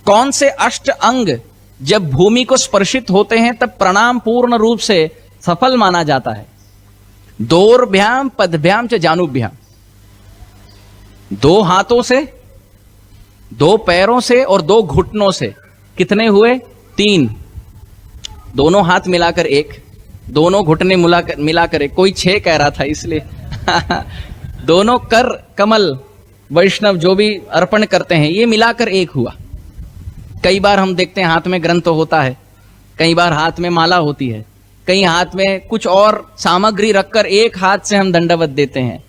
कौन से अष्ट अंग जब भूमि को स्पर्शित होते हैं तब प्रणाम पूर्ण रूप से सफल माना जाता है? दोर्भ्याम पदभ्याम च जानुभ्याम। 2 हाथों से, 2 पैरों से और 2 घुटनों से। कितने हुए? 3। दोनों हाथ मिलाकर 1, दोनों घुटने मिलाकर 1। कोई 6 कह रहा था इसलिए दोनों कर कमल वैष्णव जो भी अर्पण करते हैं ये मिलाकर 1 हुआ। कई बार हम देखते हैं हाथ में ग्रंथ होता है, कई बार हाथ में माला होती है, कई हाथ में कुछ और सामग्री रखकर एक हाथ से हम दंडवत देते हैं।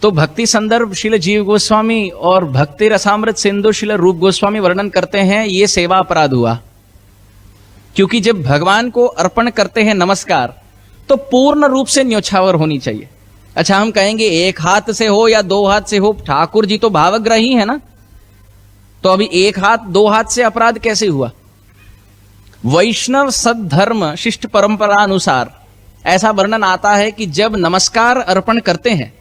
तो भक्ति संदर्भ श्रील जीव गोस्वामी और भक्ति रसामृत सिंधु श्रील रूप गोस्वामी वर्णन करते हैं ये सेवा अपराध हुआ। क्योंकि जब भगवान को अर्पण करते हैं नमस्कार तो पूर्ण रूप से न्योछावर होनी चाहिए। अच्छा, हम कहेंगे 1 हाथ से हो या 2 हाथ से हो, ठाकुर जी तो भावग्राही है ना, तो अभी 1 हाथ 2 हाथ से अपराध कैसे हुआ? वैष्णव सद्धर्म शिष्ट परंपरा अनुसार ऐसा वर्णन आता है कि जब नमस्कार अर्पण करते हैं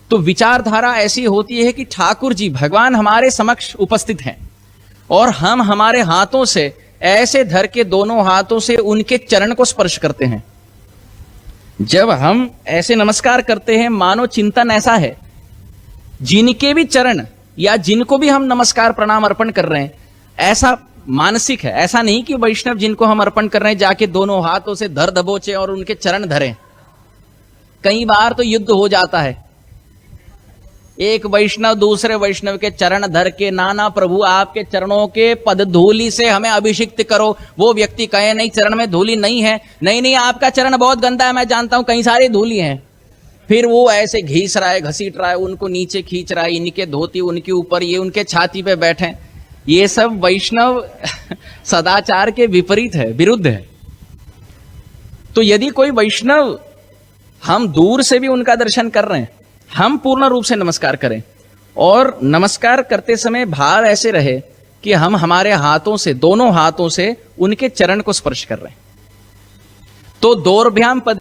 तो विचारधारा ऐसी होती है कि ठाकुर जी भगवान हमारे समक्ष उपस्थित हैं और हम हमारे हाथों से ऐसे धर के दोनों हाथों से उनके चरण को स्पर्श करते हैं। जब हम ऐसे नमस्कार करते हैं मानो चिंतन ऐसा है जिनके भी चरण या जिनको भी हम नमस्कार प्रणाम अर्पण कर रहे हैं ऐसा मानसिक है। ऐसा नहीं कि वैष्णव जिनको हम अर्पण कर रहे हैं जाके दोनों हाथों से धर दबोचे और उनके चरण धरें। कई बार तो युद्ध हो जाता है, एक वैष्णव दूसरे वैष्णव के चरण धर के नाना प्रभु आपके चरणों के पद धूलि से हमें अभिषिक्त करो। वो व्यक्ति कहे नहीं चरण में धूलि नहीं है, नहीं आपका चरण बहुत गंदा है, मैं जानता हूं कई सारी धूलि हैं। फिर वो ऐसे घीस रहा है, घसीट रहा है, उनको नीचे खींच रहा है, इनके धोती उनके ऊपर, ये उनके छाती पे बैठे। ये सब वैष्णव सदाचार के विपरीत है, विरुद्ध है। तो यदि कोई वैष्णव हम दूर से भी उनका दर्शन कर रहे हैं, हम पूर्ण रूप से नमस्कार करें और नमस्कार करते समय भाव ऐसे रहे कि हम हमारे हाथों से, दोनों हाथों से उनके चरण को स्पर्श कर रहे हैं। तो दोर्भ्याम पद